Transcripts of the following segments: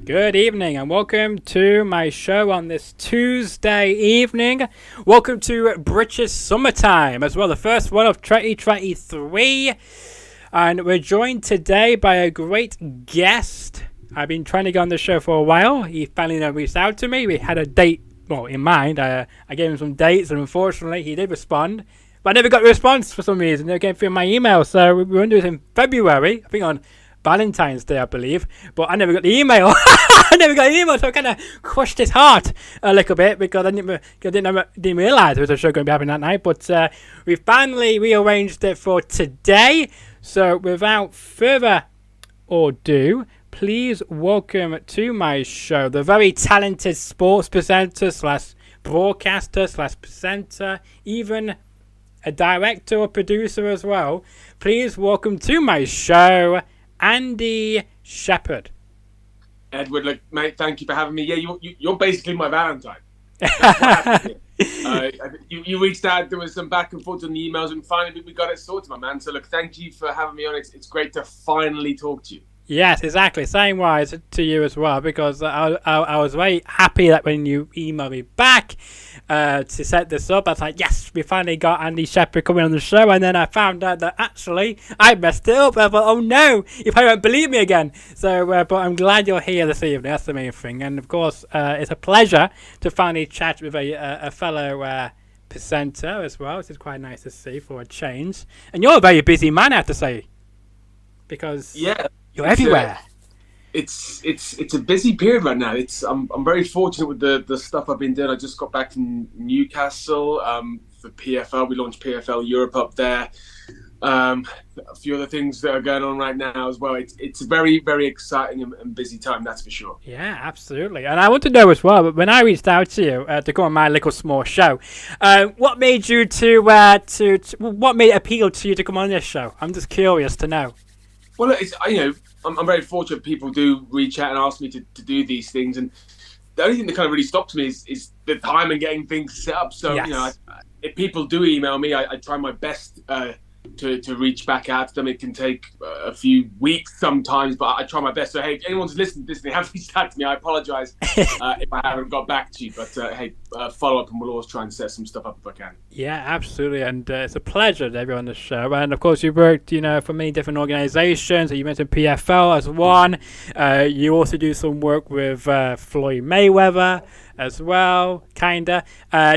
Good evening and welcome to my show on this Tuesday evening. Welcome to British Summertime as well, the first one of 2023. And we're joined today by a great guest. I've been trying to get on the show for a while. He finally reached out to me. We had a date, in mind. I gave him some dates and unfortunately he did respond. But I never got a response for some reason. They came through my email. So we were going to do it in February, I think on Valentine's Day, I believe, but I never got the email. So I kind of crushed his heart a little bit because I didn't realize there was a show going to be happening that night. But we finally rearranged it for today. So without further ado, please welcome to my show the very talented sports presenter slash broadcaster slash presenter, even a director or producer as well. Please welcome to my show, Andy Shepherd. Edward, mate, thank you for having me. Yeah, you're basically my Valentine. You reached out, there was some back and forth on the emails, and finally we got it sorted, my man. So, thank you for having me on. It's great to finally talk to you. Yes, exactly. Same wise to you as well, because I was very happy that when you emailed me back to set this up, I was like, yes, we finally got Andy Shepherd coming on the show, and then I found out that actually I messed it up. I thought, oh no, you probably won't believe me again. So, but I'm glad you're here this evening. That's the main thing, and of course, it's a pleasure to finally chat with a fellow presenter as well. Which is quite nice to see for a change. And you're a very busy man, I have to say, because you're everywhere. It's a busy period right now. I'm very fortunate with the stuff I've been doing. I just got back from Newcastle for PFL. We launched PFL Europe up there. A few other things that are going on right now as well. It's a very, very exciting and busy time, that's for sure. Yeah, absolutely. And I want to know as well, when I reached out to you to go on my little small show, what made you what made it appeal to you to come on this show? I'm just curious to know. Well, I'm very fortunate people do reach out and ask me to do these things, and the only thing that kind of really stops me is the time and getting things set up. So, yes. If people do email me, I try my best to reach back out to them. It can take a few weeks sometimes, but I try my best. So, hey, if anyone's listening to this and they haven't reached out to me, I apologize if I haven't got back to you. But, hey, follow up and we'll always try and set some stuff up if I can. Yeah, absolutely. And it's a pleasure to have you on the show. And, of course, you worked, for many different organizations. You mentioned PFL as one. You also do some work with Floyd Mayweather as well, kind of.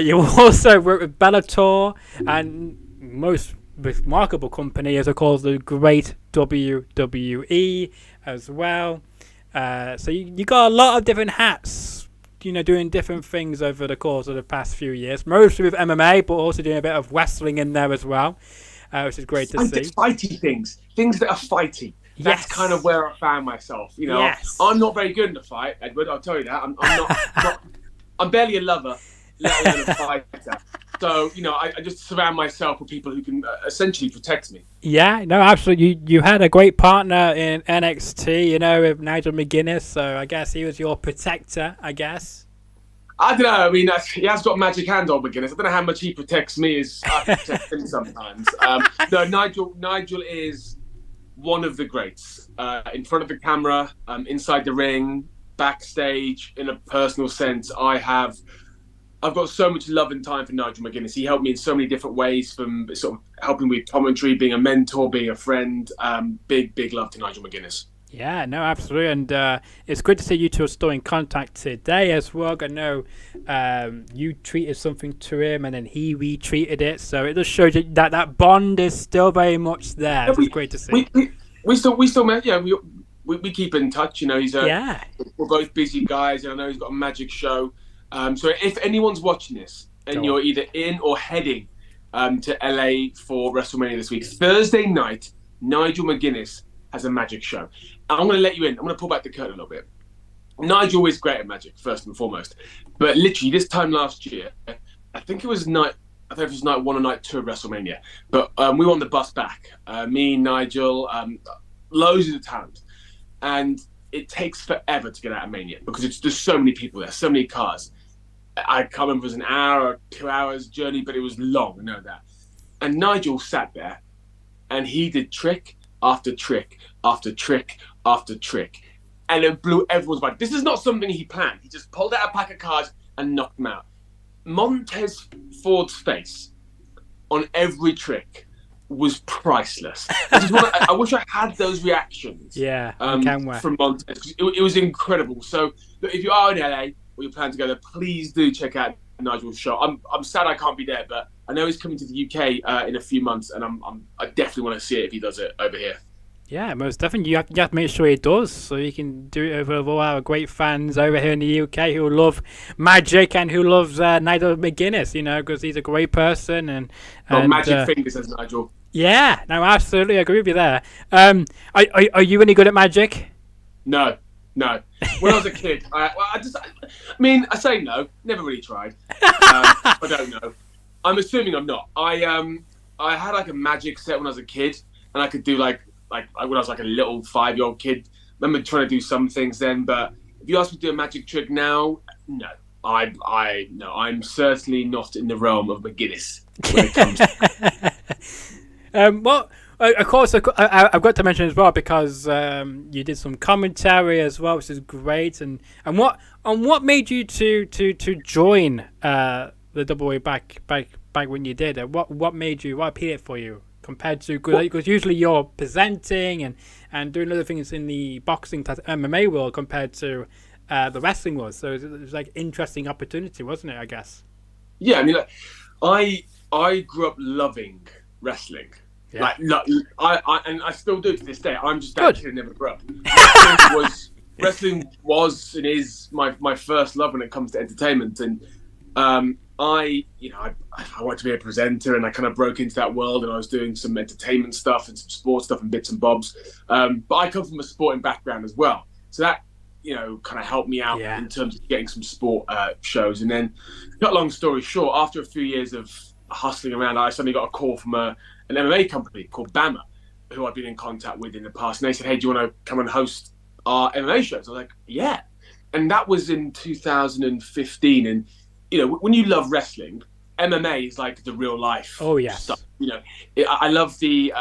You also work with Bellator, and most remarkable company is, of course, the great WWE as well. So you got a lot of different hats, doing different things over the course of the past few years, mostly with MMA, but also doing a bit of wrestling in there as well, which is great to see. Fighty things that are fighty. That's kind of where I found myself. Yes. I'm not very good in the fight, Edward. I'll tell you that. I'm not. I'm barely a lover, let alone a fighter. So, I just surround myself with people who can essentially protect me. Yeah, no, absolutely. You had a great partner in NXT, with Nigel McGuinness. So I guess he was your protector, I guess. I don't know. I mean, he has got a magic hand on McGuinness. I don't know how much he protects me as I protect him sometimes. No, Nigel is one of the greats. In front of the camera, inside the ring, backstage, in a personal sense, I've got so much love and time for Nigel McGuinness. He helped me in so many different ways, from sort of helping with commentary, being a mentor, being a friend. Big love to Nigel McGuinness. Yeah, no, absolutely. And it's good to see you two are still in contact today as well. I know you treated something to him and then he retweeted it. So it just shows you that bond is still very much there. It's great to see. We still met. Yeah, we keep in touch. We're both busy guys, and I know he's got a magic show. So if anyone's watching this and you're either in or heading to LA for WrestleMaina this week, Thursday night, Nigel McGuinness has a magic show. I'm going to let you in. I'm going to pull back the curtain a little bit. Nigel is great at magic, first and foremost. But literally this time last year, I think it was night 1 or night 2 of WrestleMania. But we were on the bus back. Me, Nigel, loads of the talent. And it takes forever to get out of Mania because there's so many people there, so many cars. I can't remember if it was an hour or 2 hours journey, but it was long, I know that. And Nigel sat there and he did trick after trick after trick after trick. and it blew everyone's mind. This is not something he planned. He just pulled out a pack of cards and knocked them out. Montez Ford's face on every trick was priceless. I wish I had those reactions. Yeah, from Montez. It was incredible. So if you are in LA or you plan to go there, please do check out Nigel's show. I'm sad I can't be there, but I know he's coming to the UK in a few months, and I definitely want to see it if he does it over here. Yeah, most definitely. You have to make sure he does, so you can do it with all our great fans over here in the UK who love magic and who loves Nigel McGuinness, because he's a great person. And magic fingers, says Nigel. Yeah, no, I absolutely agree with you there. Are you any good at magic? No. When I was a kid, I say no. Never really tried. I don't know. I'm assuming I'm not. I had like a magic set when I was a kid, and I could do like when I was like a little 5-year-old kid. I remember trying to do some things then, but if you ask me to do a magic trick now, no. I'm certainly not in the realm of McGuinness when it comes to... of course, I've got to mention as well, because you did some commentary as well, which is great. And what made you to join the WWE back when you did? What appealed for you compared to, because usually you're presenting and doing other things in the boxing MMA world compared to the wrestling world. So it was like interesting opportunity, wasn't it? I guess. Yeah, I mean, I grew up loving wrestling. Yeah. I still do to this day. I'm just that kid who never grew up. Wrestling was and is my first love when it comes to entertainment, and I wanted to be a presenter, and I kind of broke into that world, and I was doing some entertainment stuff and some sports stuff and bits and bobs. But I come from a sporting background as well, so that kind of helped me out in terms of getting some sport shows. And then, cut long story short, after a few years of hustling around, I suddenly got a call from an MMA company called BAMA, who I've been in contact with in the past, and they said, "Hey, do you want to come and host our MMA shows?" I was like, "Yeah," and that was in 2015. And when you love wrestling, MMA is like the real life stuff. I love the.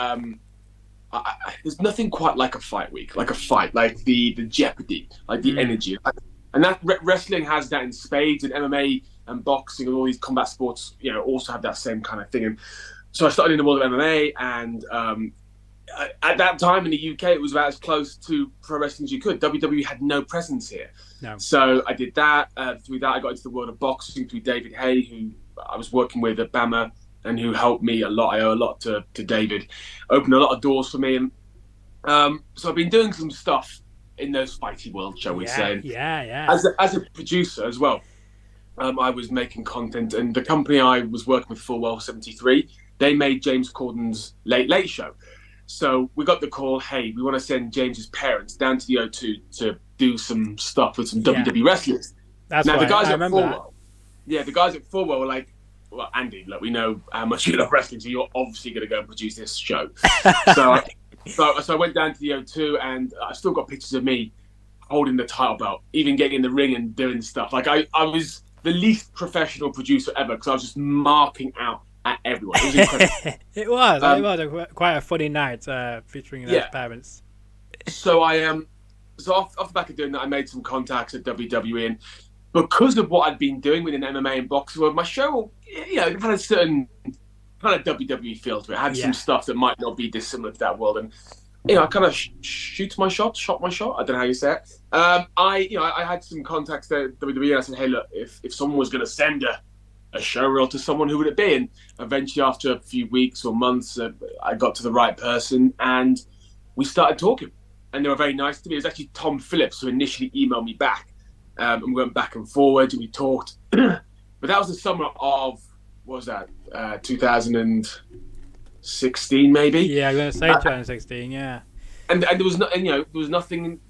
There's nothing quite like a fight week, like a fight, like the jeopardy, like the energy, and that wrestling has that in spades, and MMA and boxing and all these combat sports, also have that same kind of thing. And so I started in the world of MMA, and at that time in the UK, it was about as close to pro wrestling as you could. WWE had no presence here. No. So I did that. Through that, I got into the world of boxing through David Hay, who I was working with at BAMA, and who helped me a lot. I owe a lot to David. Opened a lot of doors for me. And so I've been doing some stuff in those fighty worlds, shall we say. Yeah. As a producer as well, I was making content, and the company I was working with, Full Well 73, they made James Corden's Late Late Show. So we got the call, hey, we want to send James's parents down to the O2 to do some stuff with some WWE wrestlers. That's now, the guys at Full Well. Yeah, the guys at Full Well were like, well, Andy, look, we know how much you love wrestling, so you're obviously going to go and produce this show. So I went down to the O2, and I still got pictures of me holding the title belt, even getting in the ring and doing stuff. Like I was the least professional producer ever, because I was just marking out at everyone. It was incredible. It was quite a funny night featuring those parents. So off the back of doing that, I made some contacts at WWE, and because of what I'd been doing within MMA and boxing world, my show, it had a certain kind of WWE feel to it. It had some stuff that might not be dissimilar to that world, and I kind of shot my shot. I don't know how you say it. I had some contacts at WWE, and I said, hey, look, if someone was going to send a show reel to someone, who would it be? And eventually, after a few weeks or months, I got to the right person, and we started talking. And they were very nice to me. It was actually Tom Phillips who initially emailed me back, and we went back and forward, and we talked. But that was the summer of, what was that, 2016 maybe? Yeah, I'm going to say 2016. Yeah. And there was nothing in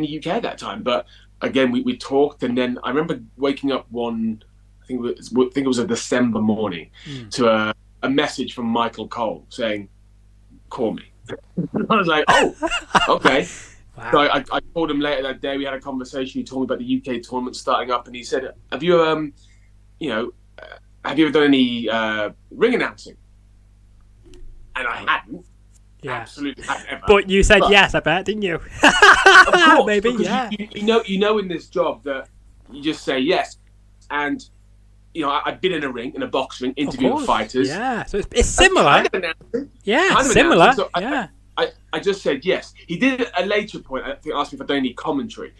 the UK at that time. But again, we talked, and then I remember waking up one, I think it was a December morning, to a message from Michael Cole saying, "Call me." I was like, "Oh, okay." Wow. So I called him later that day. We had a conversation. He told me about the UK tournament starting up, and he said, "Have you ever done any ring announcing?" And I hadn't. absolutely have ever. But you said yes, I bet, didn't you? Of course, maybe, yeah. You know in this job that you just say yes, and I've been in a ring, in a box ring, interviewing fighters. Yeah, so it's similar. Yeah, similar. So I just said yes. He did at a later point, I think, asked me if I don't need commentary.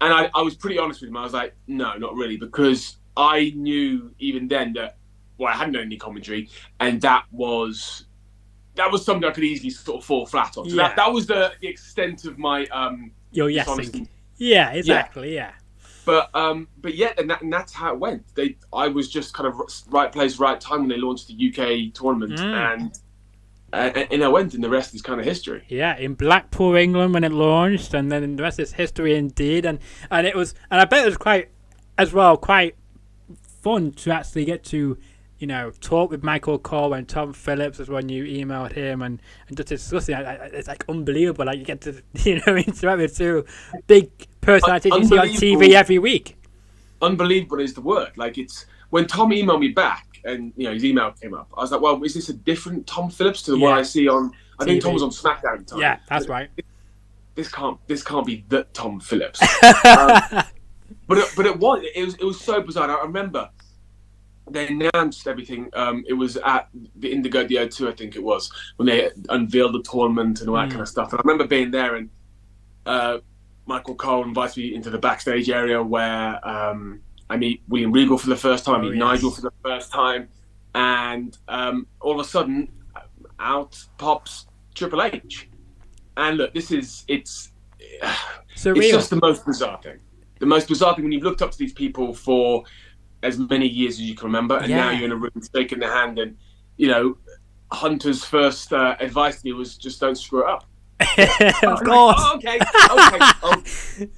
And I was pretty honest with him. I was like, no, not really, because I knew even then that, I hadn't done any commentary, and that was something I could easily sort of fall flat on. So that was the extent of my your yesing. Yeah, exactly. Yeah. But yeah, and that's how it went. I was just kind of right place, right time when they launched the UK tournament, and I went, and the rest is kind of history. Yeah, in Blackpool, England, when it launched, and then the rest is history indeed. And I bet it was quite fun to actually get to, talk with Michael Cole and Tom Phillips as when you emailed him and just discussing. It's like unbelievable. Like you get to interact with two big personalities you see on TV every week. Unbelievable is the word. Like it's when Tom emailed me back. And his email came up. I was like, "Well, is this a different Tom Phillips to the one I see on?" I think Tom was on SmackDown at the time. Yeah, that's right. This can't be the Tom Phillips. But it was so bizarre. I remember they announced everything. It was at the Indigo, the O2, I think it was, when they unveiled the tournament and all that kind of stuff. And I remember being there, and Michael Cole invited me into the backstage area where. I meet William Regal for the first time. I meet Nigel for the first time, and all of a sudden, out pops Triple H. And look, it's just the most bizarre thing. The most bizarre thing when you've looked up to these people for as many years as you can remember, and now you're in a room shaking their hand, and Hunter's first advice to me was just don't screw it up. Of course. Okay.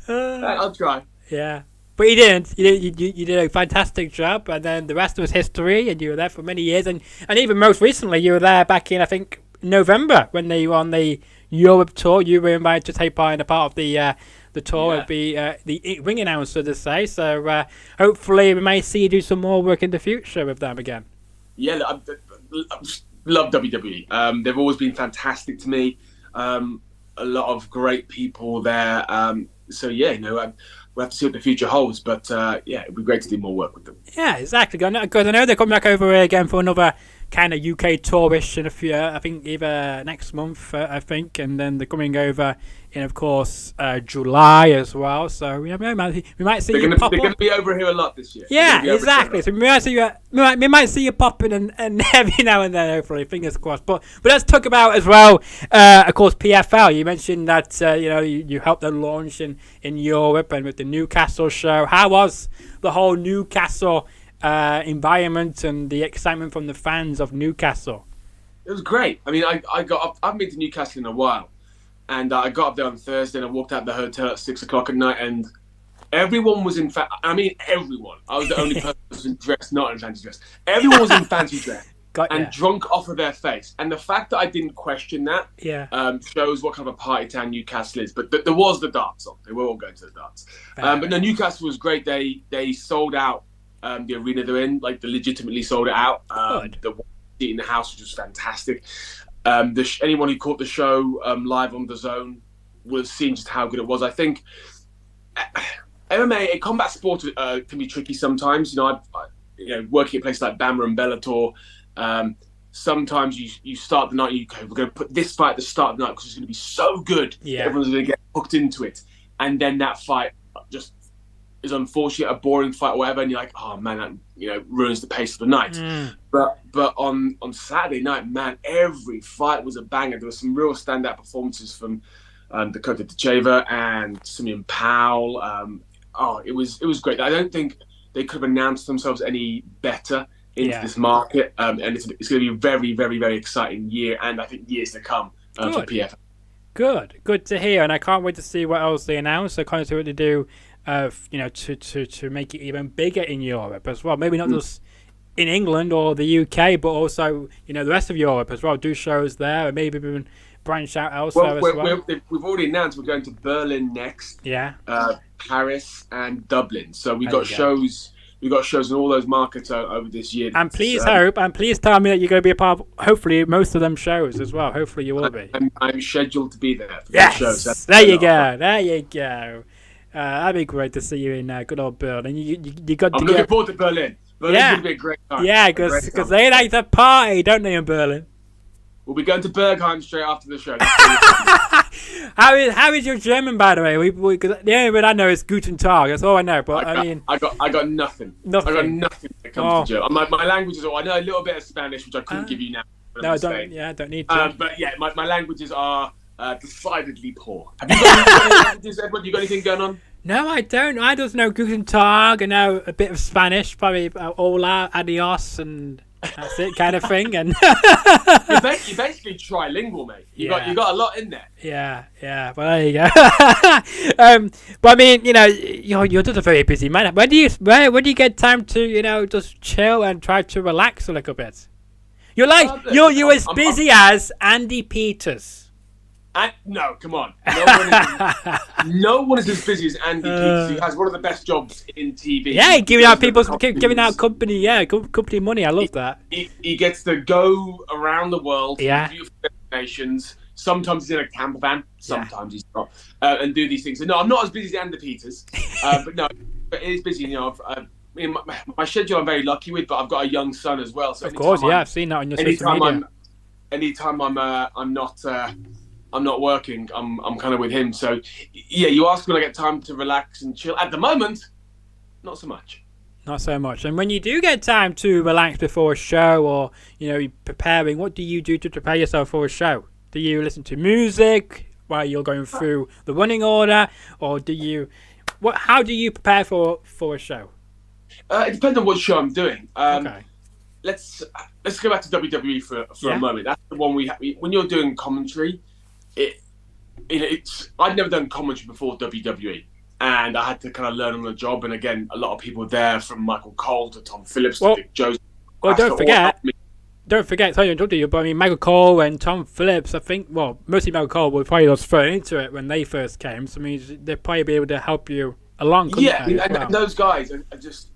I'll try. Yeah. But you didn't. You did a fantastic job, and then the rest was history, and you were there for many years. And even most recently, you were there back in, I think, November, when they were on the Europe tour. You were invited to take part in a part of the tour and be the ring announcer, to say. So hopefully we may see you do some more work in the future with them again. Yeah, I love WWE. They've always been fantastic to me. A lot of great people there. So yeah, we'll have to see what the future holds, but it'd be great to do more work with them. Yeah, exactly. Because I know they're coming back over here again for another kind of UK tourish in a few, I think either next month, and then they're coming over in, of course, July as well. So we might see you pop up. They're going to be over here a lot this year. Yeah, exactly. So we might see you popping and every now and then, hopefully, fingers crossed. But let's talk about as well, of course, PFL. You mentioned that you helped them launch in Europe and with the Newcastle show. How was the whole Newcastle environment and the excitement from the fans of Newcastle? It was great. I mean, I haven't been to Newcastle in a while, and I got up there on Thursday and I walked out the hotel at 6:00 at night, and everyone was in everyone. I was the only person dressed not in fancy dress. Everyone was in fancy dress and drunk off of their face. And the fact that I didn't question that shows what kind of a party town Newcastle is. But there was the darts on. They were all going to the darts. But no, Newcastle was great. They sold out the arena they're in. Like, they legitimately sold it out. The seat in the house was just fantastic. Anyone who caught the show live on DAZN was seeing just how good it was. I think MMA, combat sport, can be tricky sometimes. Working at places like BAMMA and Bellator, sometimes you start the night, we're going to put this fight at the start of the night because it's going to be so good. Yeah. Everyone's going to get hooked into it. And then that fight just is unfortunate, a boring fight or whatever, and you're like, oh man, that ruins the pace of the night. But on Saturday night, man, every fight was a banger. There were some real standout performances from Dakota Tacheva and Simeon Powell. It was great. I don't think they could have announced themselves any better into this market, and it's going to be a very, very, very exciting year, and I think years to come for PFL. Good to hear, and I can't wait to see what else they announce. I can't see what they do, to make it even bigger in Europe as well. Maybe not just in England or the UK, but also the rest of Europe as well. Do shows there, and maybe even branch out elsewhere as well. We've already announced we're going to Berlin next. Yeah. Paris and Dublin. So we've got shows we've got shows in all those markets over this year. And please please tell me that you're going to be a part of, hopefully, most of them shows as well. Hopefully you will be. I'm scheduled to be there for yes! those shows. There you go. There you go. That'd be great to see you in good old Berlin. You got to I'm looking forward to Berlin. Berlin's going to be a great time. Yeah, because they like to party, don't they, in Berlin? We'll be going to Bergheim straight after the show. How is your German, by the way? The only word I know is Guten Tag. That's all I know. But I got nothing. I got nothing when it comes to German. My languages are. I know a little bit of Spanish, which I couldn't give you now. No, I don't. Yeah, I don't need to. But yeah, my languages are decidedly poor. Have you got any languages, Edward? You got anything going on? No, I don't. I just know Guten Tag and know a bit of Spanish, probably hola, adios, and that's it, kind of thing. And you're basically trilingual, mate. You got a lot in there. Yeah. Well, there you go. But I mean, you're just a very busy man. Where do you get time to just chill and try to relax a little bit? You're like you're as busy as Andy Peters. No, come on. No one is as busy as Andy Peters. He has one of the best jobs in TV. Yeah, giving out company money. I love that. He gets to go around the world, beautiful destinations. Sometimes he's in a camper van, sometimes he's not, and do these things. So, no, I'm not as busy as Andy Peters, but it is busy. My schedule I'm very lucky with, but I've got a young son as well. So of course, I've seen that on your social media. Anytime I'm not working, I'm kind of with him. So, yeah, you ask when I get time to relax and chill. At the moment, not so much. Not so much. And when you do get time to relax before a show or, you're preparing, what do you do to prepare yourself for a show? Do you listen to music while you're going through the running order? Or how do you prepare for a show? It depends on what show I'm doing. Okay. Let's go back to WWE for a moment. That's the one we have. When you're doing commentary, I'd never done commentary before WWE, and I had to kind of learn on the job. And again, a lot of people there, from Michael Cole to Tom Phillips to Dick Joseph. Well, don't forget. Sorry to interrupt you, but I mean, Michael Cole and Tom Phillips. I think, mostly Michael Cole was probably just thrown into it when they first came. So I mean, they'd probably be able to help you along. And those guys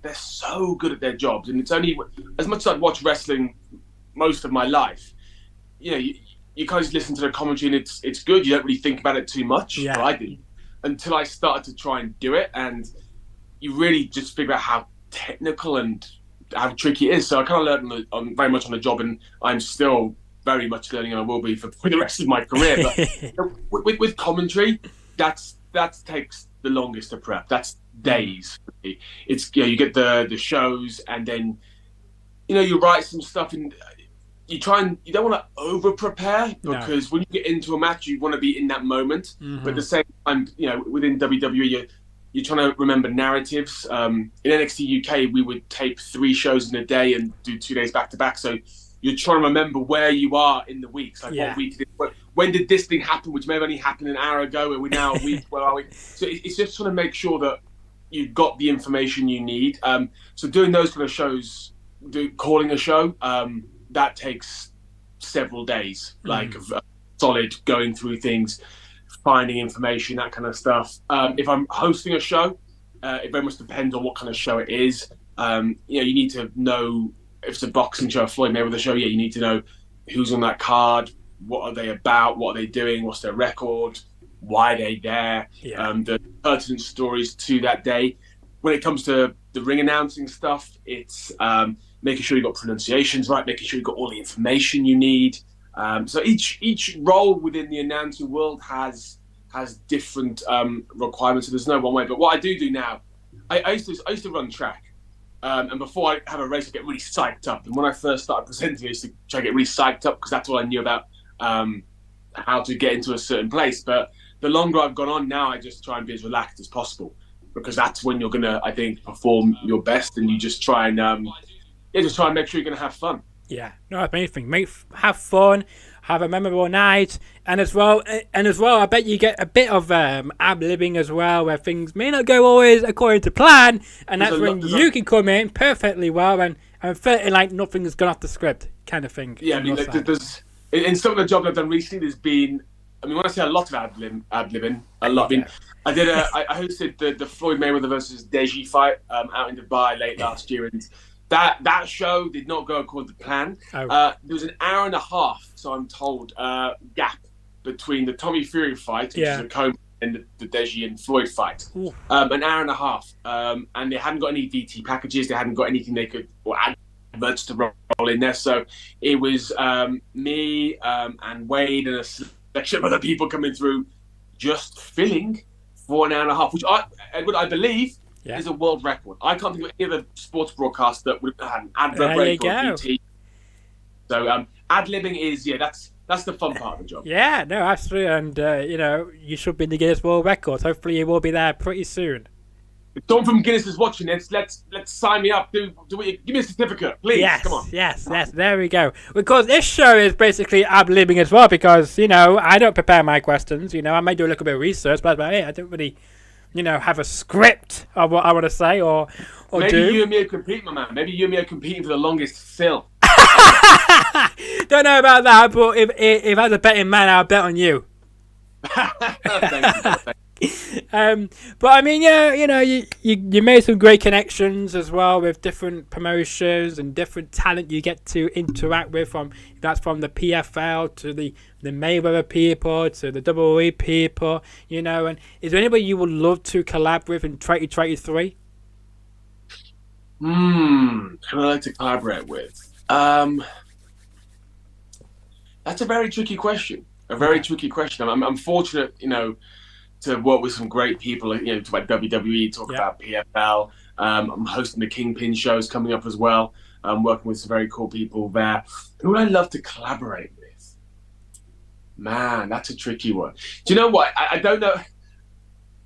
they're so good at their jobs, and it's only as much as I'd watched wrestling most of my life. You kind of listen to the commentary and it's good. You don't really think about it too much. Yeah. But I didn't until I started to try and do it, and you really just figure out how technical and how tricky it is. So I kind of learned very much on the job, and I'm still very much learning, and I will be for the rest of my career. But with commentary, that takes the longest to prep. That's days. It's you get the shows, and then you write some stuff and. You don't want to over prepare because when you get into a match, you want to be in that moment. Mm-hmm. But at the same time, within WWE, you're trying to remember narratives. In NXT UK, we would tape 3 shows in a day and do 2 days back to back. So you're trying to remember where you are in the weeks. Like what week when did this thing happen, which may have only happened an hour ago, and we're now a week. Where are we? So it's just trying to make sure that you've got the information you need. So doing those kind of shows, calling a show. That takes several days, of solid going through things, finding information, that kind of stuff. If I'm hosting a show, it very much depends on what kind of show it is. You need to know if it's a boxing show, a Floyd Mayweather show. You need to know who's on that card, what are they about, what are they doing, what's their record, why are they there, the pertinent stories to that day. When it comes to the ring announcing stuff, it's making sure you've got pronunciations right, making sure you've got all the information you need. So each role within the announcing world has different requirements, so there's no one way. But what I do now, I used to run track. And before I have a race, I get really psyched up. And when I first started presenting, I used to try to get really psyched up because that's all I knew about how to get into a certain place. But the longer I've gone on now, I just try and be as relaxed as possible because that's when you're going to, I think, perform your best. And you just try and just try and make sure you're going to have fun. Yeah, no, anything. Have fun, have a memorable night, and as well, I bet you get a bit of ad-libbing as well, where things may not go always according to plan, and that's when you can come in perfectly well and feeling like nothing's gone off the script, kind of thing. Yeah, I mean, there's in some of the jobs I've done recently, there's been I mean, when I say a lot of ad-libbing, a lot. I mean, I hosted the Floyd Mayweather versus Deji fight out in Dubai late last year, and that show did not go according to plan. Oh. There was an hour and a half, so I'm told, gap between the Tommy Fury fight, which is a co and the Deji and Floyd fight. An hour and a half, and they hadn't got any DT packages. They hadn't got anything they could or adverts to roll in there. So it was me and Wade and a selection of other people coming through, just filling for an hour and a half, which I believe is a world record. I can't think of any other sports broadcast that would have had an advert break or DT. So ad-libbing is that's the fun part of the job. Yeah, no, absolutely, and you should be in the Guinness World Records. Hopefully, you will be there pretty soon. If someone from Guinness is watching this, let's sign me up. Give me a certificate, please. Yes, come on. Yes. There we go. Because this show is basically ad-libbing as well. Because I don't prepare my questions. I may do a little bit of research, but I don't really, have a script of what I want to say or maybe do. You and me are competing, my man. Maybe you and me are competing for the longest fill. Don't know about that, but if I was a betting man, I'll bet on you. Thank you. But I mean, you made some great connections as well with different promotions and different talent you get to interact with. From the PFL to the Mayweather people to the WWE people, And is there anybody you would love to collab with in 2023? Who I like to collaborate with? That's a very tricky question. Tricky question. I'm fortunate, to work with some great people. Talk about WWE, talk about PFL. I'm hosting the Kingpin shows coming up as well. I'm working with some very cool people there. Who would I love to collaborate with? Man, that's a tricky one. Do you know what? I don't know.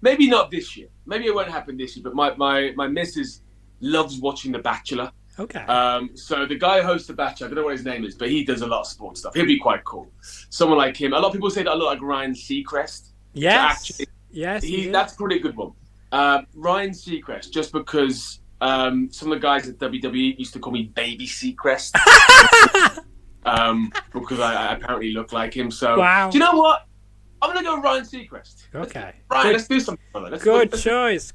Maybe not this year. Maybe it won't happen this year. But my missus loves watching The Bachelor. Okay. So the guy who hosts The Bachelor, I don't know what his name is, but he does a lot of sports stuff. He'll be quite cool. Someone like him. A lot of people say that I look like Ryan Seacrest. Yes. So actually, that's probably a good one. Ryan Seacrest, just because some of the guys at WWE used to call me Baby Seacrest. Because I apparently look like him. So, wow. Do you know what? I'm going to go Ryan Seacrest. Okay. Ryan, let's do something. Good choice.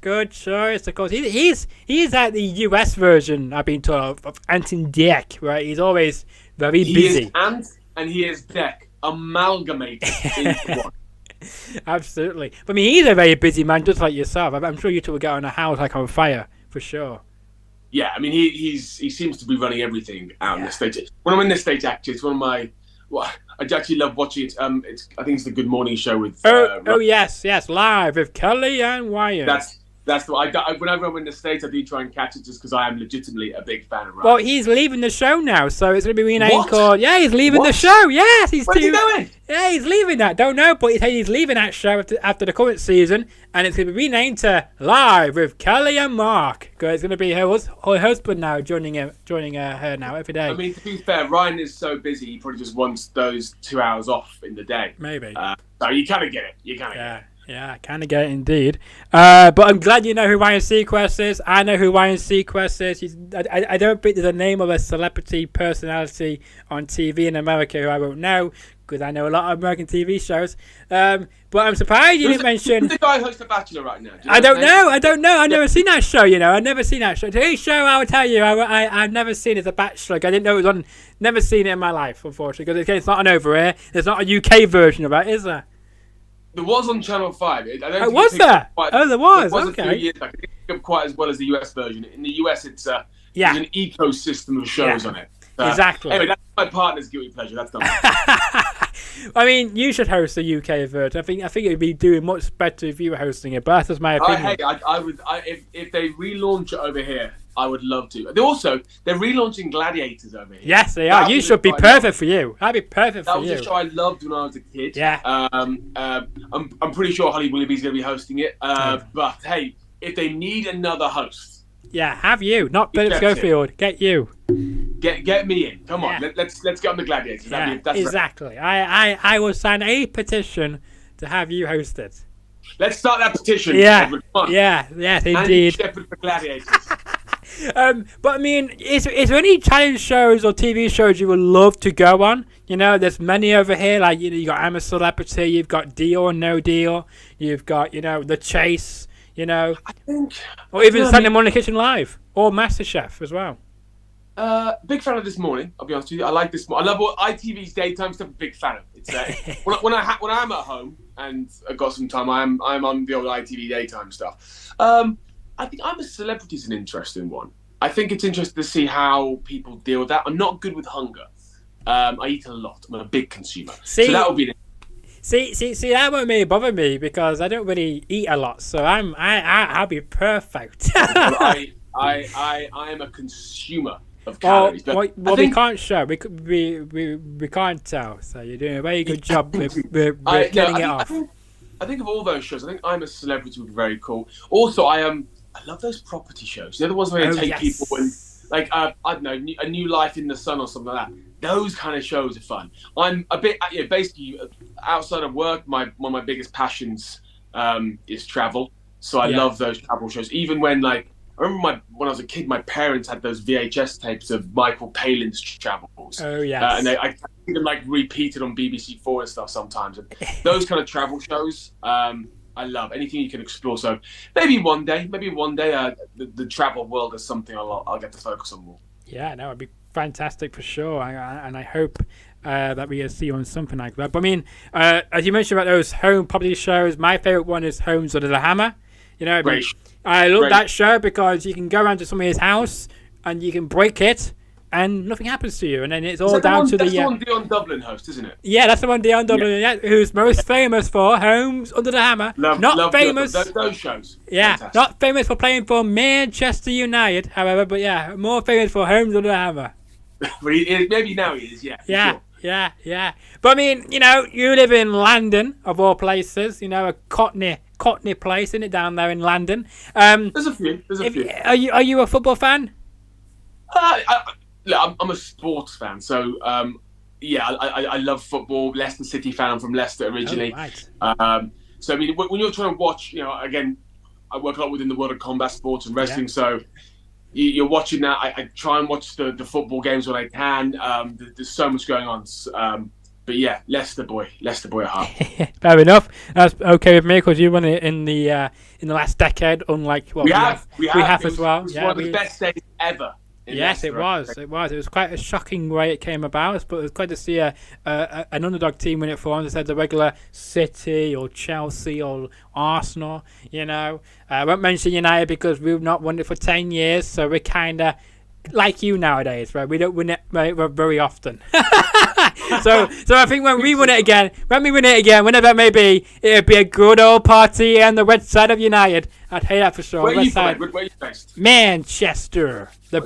Of course, he's at the US version, I've been told, of Anton Deck, right? He's always very busy. He is Ant and he is Deck amalgamated into one. Absolutely. But I mean, he's a very busy man, just like yourself. I'm sure you two will get on a house like on fire, for sure. Yeah, I mean, he seems to be running everything out on the stage. When I'm in the stage, actually, it's one of my... Well, I actually love watching it. I think it's the Good Morning Show with... yes, live with Kelly and Wyatt. That's what whenever I'm in the States, I do try and catch it just because I am legitimately a big fan of Ryan. Well, he's leaving the show now, so it's going to be renamed called... Yeah, he's leaving the show. Yes, Where's he going? Yeah, he's leaving that. Don't know, but he's leaving that show after the current season, and it's going to be renamed to Live with Kelly and Mark, because it's going to be her husband now joining her now every day. I mean, to be fair, Ryan is so busy, he probably just wants those 2 hours off in the day. Maybe. So you kind of get it. Get it. Yeah, I kind of get it indeed. But I'm glad you know who Ryan Seacrest is. I know who Ryan Seacrest is. I don't think there's a name of a celebrity personality on TV in America who I won't know, because I know a lot of American TV shows. But I'm surprised you didn't mention... Who's the guy who hosts The Bachelor right now? I don't know. I've never seen that show, I've never seen that show. Today's show, I will tell you, I've never seen it as a Bachelor. I didn't know it was on... Never seen it in my life, unfortunately, because it's not on over here. There's not a UK version of that, is there? There was on Channel 5. Was there? There was. Okay. A few years back. It didn't pick up quite as well as the US version. In the US, it's there's an ecosystem of shows on it. Exactly. Anyway, that's my partner's guilty pleasure. That's done. I mean, you should host the UK version. I think it would be doing much better if you were hosting it. But that's just my opinion. I would. If they relaunch it over here, I would love to. They're relaunching Gladiators over here. Yes, they are. You should be perfect for you. That'd be perfect for you. That was a show I loved when I was a kid. Yeah. I'm pretty sure Holly Willoughby's going to be hosting it. But hey, if they need another host, have you, not Philip Schofield. Get you. Get me in. Come on. Let's get on the Gladiators. That's exactly. I will sign a petition to have you host it. Let's start that petition. Yeah. Edward. Come on. Yes, indeed. Andy Shepherd for Gladiators. But I mean, is there any challenge shows or TV shows you would love to go on? You know, there's many over here. Like, you got I'm a Celebrity, you've got Deal or No Deal, you've got, The Chase, or even Sunday Morning Kitchen Live or MasterChef as well. Big fan of This Morning. I'll be honest with you. I like this. I love what ITV's daytime stuff. Big fan of it. It's when I'm at home and I've got some time, I'm on the old ITV daytime stuff. I think I'm a Celebrity is an interesting one. I think it's interesting to see how people deal with that. I'm not good with hunger. I eat a lot. I'm a big consumer. So that would be. See, that won't really bother me because I don't really eat a lot. So I'll be perfect. I am a consumer of calories. Well, we can't show. We can't tell. So you're doing a very good job with getting it off. I think of all those shows, I think I'm a Celebrity would be very cool. Also, I love those property shows. They're the ones where they take people and I don't know, A New Life in the Sun or something like that. Those kind of shows are fun. I'm a bit basically outside of work. One of my biggest passions is travel. So I love those travel shows. Even when I remember when I was a kid, my parents had those VHS tapes of Michael Palin's travels. Oh yeah, and I see them repeated on BBC Four and stuff sometimes. And those kind of travel shows, I love anything you can explore. So maybe one day, the travel world is something I'll get to focus on more. Yeah, no, it'd be fantastic for sure, and I hope that we see you on something like that. But I mean, as you mentioned about those home property shows, my favorite one is Homes Under the Hammer. I love that show because you can go around to somebody's house and you can break it and nothing happens to you, and then it's all down to that's the one Dion Dublin host, isn't it? Yeah, that's the one Dion Dublin, who's most famous for Homes Under the Hammer. Not famous. Those shows. Yeah, fantastic. Not famous for playing for Manchester United, however, but more famous for Homes Under the Hammer. Maybe now he is. Yeah. Sure. Yeah. But I mean, you live in London of all places. A Cockney place, isn't it, down there in London? There's a few. Are you a football fan? I'm a sports fan, so I love football. Leicester City fan. I'm from Leicester originally. Oh, right. So I mean, when you're trying to watch, again, I work a lot within the world of combat sports and wrestling. So you're watching that. I try and watch the football games when I can. There's so much going on. But yeah, Leicester boy at heart. Fair enough. That's okay with me because you won it in the last decade. Unlike what we have as well. It was one of the best days ever. Yes, it was. It was quite a shocking way it came about, but it was quite to see an underdog team win it for us instead of the regular City or Chelsea or Arsenal. I won't mention United because we've not won it for 10 years, so we're kind of like you nowadays, right? We don't win it very often. So I think when we win it again, whenever it may be, it'll be a good old party on the west side of United. I'd hate that for sure. Where are you based? Manchester, the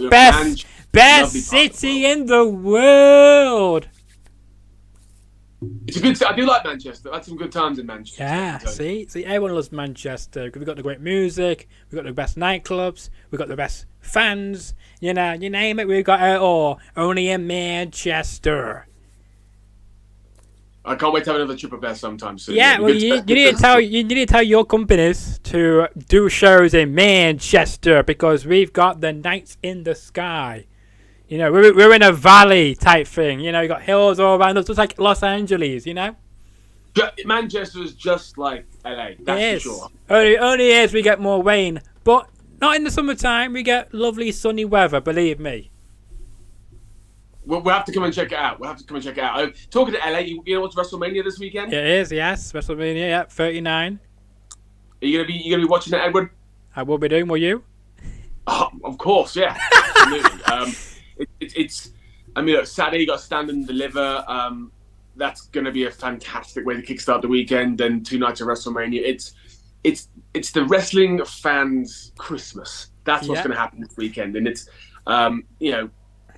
best city in the world. It's a good. I do like Manchester. I had some good times in Manchester. Yeah, see, everyone loves Manchester. We've got the great music. We've got the best nightclubs. We've got the best fans. You name it, we've got it all. Only in Manchester. I can't wait to have another trip up there sometime soon. Yeah, well, you need to tell your companies to do shows in Manchester because we've got the nights in the sky. We're in a valley type thing. You got hills all around us, just like Los Angeles. Manchester is just like LA. That's for sure. Only is we get more rain, but not in the summertime. We get lovely sunny weather. Believe me. We'll have to come and check it out. Talking to LA, you know what's WrestleMania this weekend? It is, yes. WrestleMania, yeah, 39. Are you gonna be watching that, Edward? I will be doing. Will you? Oh, of course, yeah. Absolutely. Look, Saturday you got Stand and Deliver. That's gonna be a fantastic way to kickstart the weekend. And 2 nights of WrestleMania. It's the wrestling fans' Christmas. That's what's gonna happen this weekend. And it's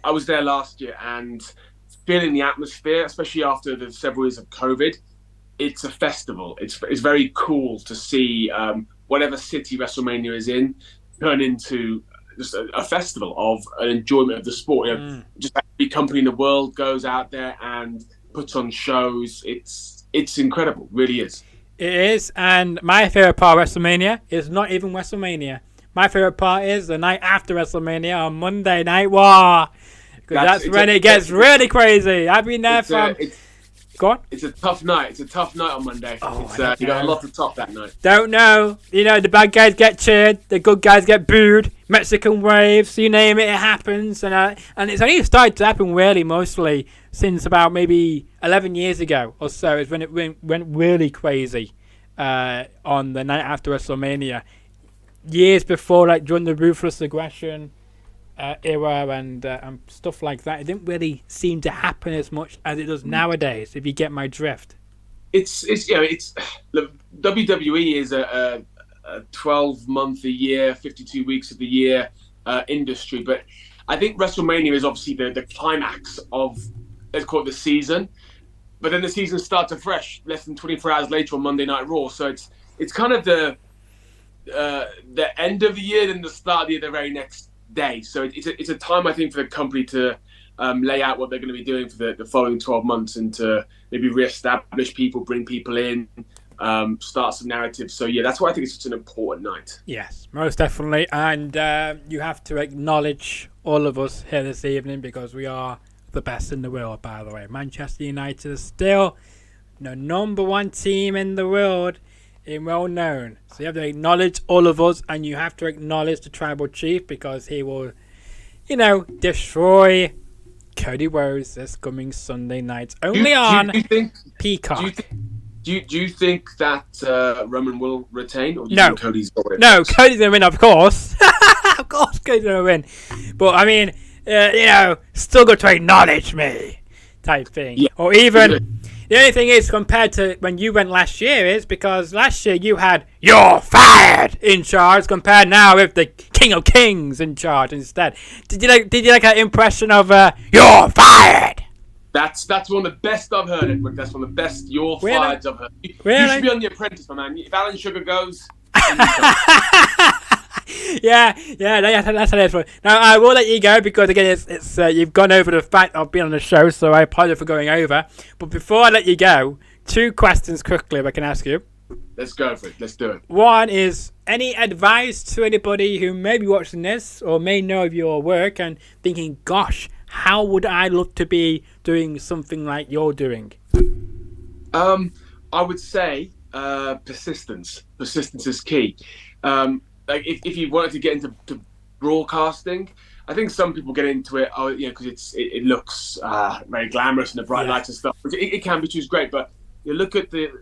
I was there last year and feeling the atmosphere, especially after the several years of COVID. It's a festival. It's very cool to see whatever city WrestleMania is in turn into just a festival of an enjoyment of the sport. Just every company in the world goes out there and puts on shows. It's incredible. It really is. It is. And my favorite part of WrestleMania is not even WrestleMania. My favourite part is the night after WrestleMania on Monday night. Wow. Because that's when it gets really crazy. I've been there from... Go on. It's a tough night. It's a tough night on Monday. You got a lot to top that night. Don't know. You know, the bad guys get cheered. The good guys get booed. Mexican waves. You name it, it happens. And it's only started to happen really mostly since about maybe 11 years ago or so. Is when it went really crazy on the night after WrestleMania. Years before, like during the Ruthless Aggression era and stuff like that, it didn't really seem to happen as much as it does nowadays. If you get my drift, it's WWE is a 12-month a year, 52 weeks of the year industry, but I think WrestleMania is obviously the climax of, let's call it, the season. But then the season starts afresh less than 24 hours later on Monday Night Raw. So it's kind of the end of the year and the start of the year the very next day. So it's a time, I think, for the company to lay out what they're going to be doing for the following 12 months and to maybe reestablish people, bring people in, start some narratives. So yeah, that's why I think it's such an important night. Yes, most definitely. And you have to acknowledge all of us here this evening because we are the best in the world, by the way. Manchester United is still the number one team in the world. Well known. So you have to acknowledge all of us, and you have to acknowledge the Tribal Chief because he will, destroy Cody Rhodes this coming Sunday night. Only on Peacock. Do you think that Roman will retain? Or do you no. Think Cody's going to win? No, Cody's going to win, of course. Of course Cody's going to win. But, I mean, still got to acknowledge me type thing. Yeah. Or even... The only thing is, compared to when you went last year, is because last year you had "You're fired" in charge, compared now with the King of Kings in charge instead. Did you like that impression of "You're fired"? That's one of the best I've heard, Edward. That's one of the best "You're fired" I've heard. Really? You should be on The Apprentice, my man. If Alan Sugar goes. Yeah, that's how it is. Now I will let you go because again, it's you've gone over the fact of being on the show, so I apologize for going over. But before I let you go, 2 questions quickly, if I can ask you. Let's go for it. Let's do it. One is any advice to anybody who may be watching this or may know of your work and thinking, "Gosh, how would I love to be doing something like you're doing?" I would say persistence. Persistence is key. Like if you wanted to get into broadcasting, I think some people get into it, because it looks very glamorous and the bright lights and stuff. It can be, which is great, but you look at it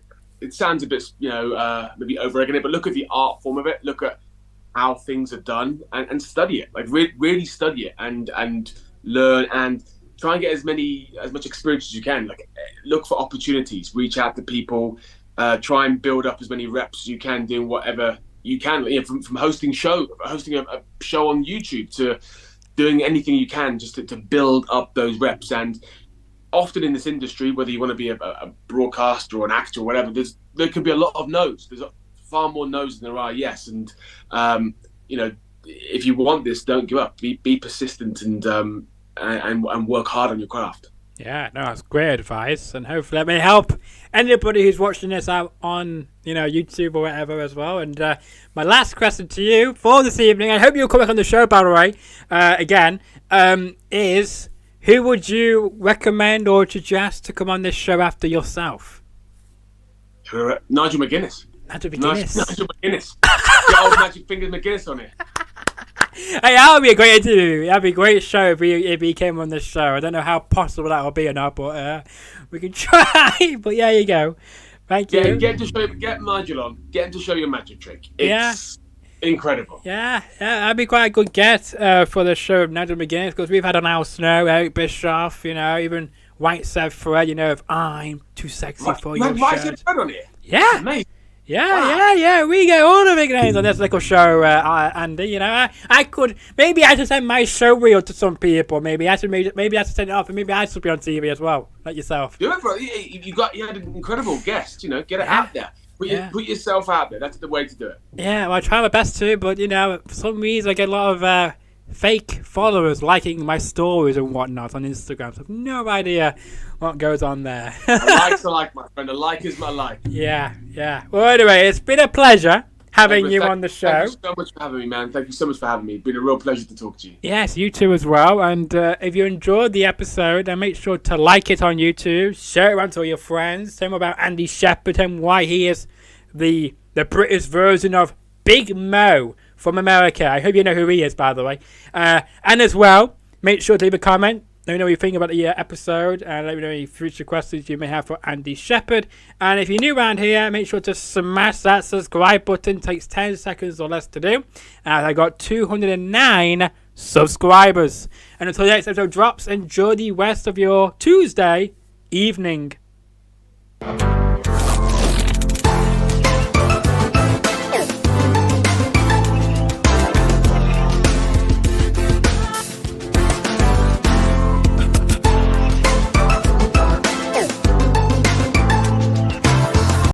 sounds a bit, maybe over-egging it, but look at the art form of it. Look at how things are done and study it. Like really study it and learn and try and get as much experience as you can. Like look for opportunities, reach out to people, try and build up as many reps as you can, doing whatever you can, from hosting a show on YouTube to doing anything you can just to build up those reps. And often in this industry, whether you want to be a broadcaster or an actor or whatever, there could be a lot of no's. There's far more no's than there are yes. And if you want this, don't give up. Be persistent and work hard on your craft. Yeah, no, that's great advice, and hopefully that may help anybody who's watching this out on, YouTube or whatever as well. And my last question to you for this evening, I hope you'll come back on the show, by the way, again, is who would you recommend or suggest to come on this show after yourself? Nigel McGuinness. Nigel McGuinness. Get old Magic Fingers McGuinness on it. Hey, that would be a great interview. That'd be a great show if he came on the show. I don't know how possible that will be or not, but we can try. But yeah, you go. Thank you. Get Nigel on. Get him to show you a magic trick. It's incredible. Yeah, that'd be quite a good get for the show of Nigel McGuinness, because we've had on Al Snow, Eric Bischoff, even White Seth Fred, if I'm too sexy for your show. White Seth Fred on here. Yeah. Amazing. Yeah. We get all the big names on this little show, Andy. I could maybe I should send my show reel to some people. Maybe I should send it off, and maybe I should be on TV as well, like yourself. Do it, bro. You had an incredible guest. Get it out there. Put yourself out there. That's the way to do it. Yeah, well, I try my best to, but for some reason I get a lot of fake followers liking my stories and whatnot on Instagram. So I have no idea what goes on there. A like's a like, my friend. A like is my like. Yeah. Well, anyway, it's been a pleasure having you on the show. Thank you so much for having me, man. Thank you so much for having me. It's been a real pleasure to talk to you. Yes, you too as well. And if you enjoyed the episode, then make sure to like it on YouTube, share it around to all your friends, tell them about Andy Shepherd and why he is the British version of Big Mo from America. I hope you know who he is, by the way. And as well, make sure to leave a comment. Let me know what you think about the episode, and let me know any future questions you may have for Andy Shepherd. And if you're new around here, make sure to smash that subscribe button. It takes 10 seconds or less to do. And I got 209 subscribers. And until the next episode drops, enjoy the rest of your Tuesday evening.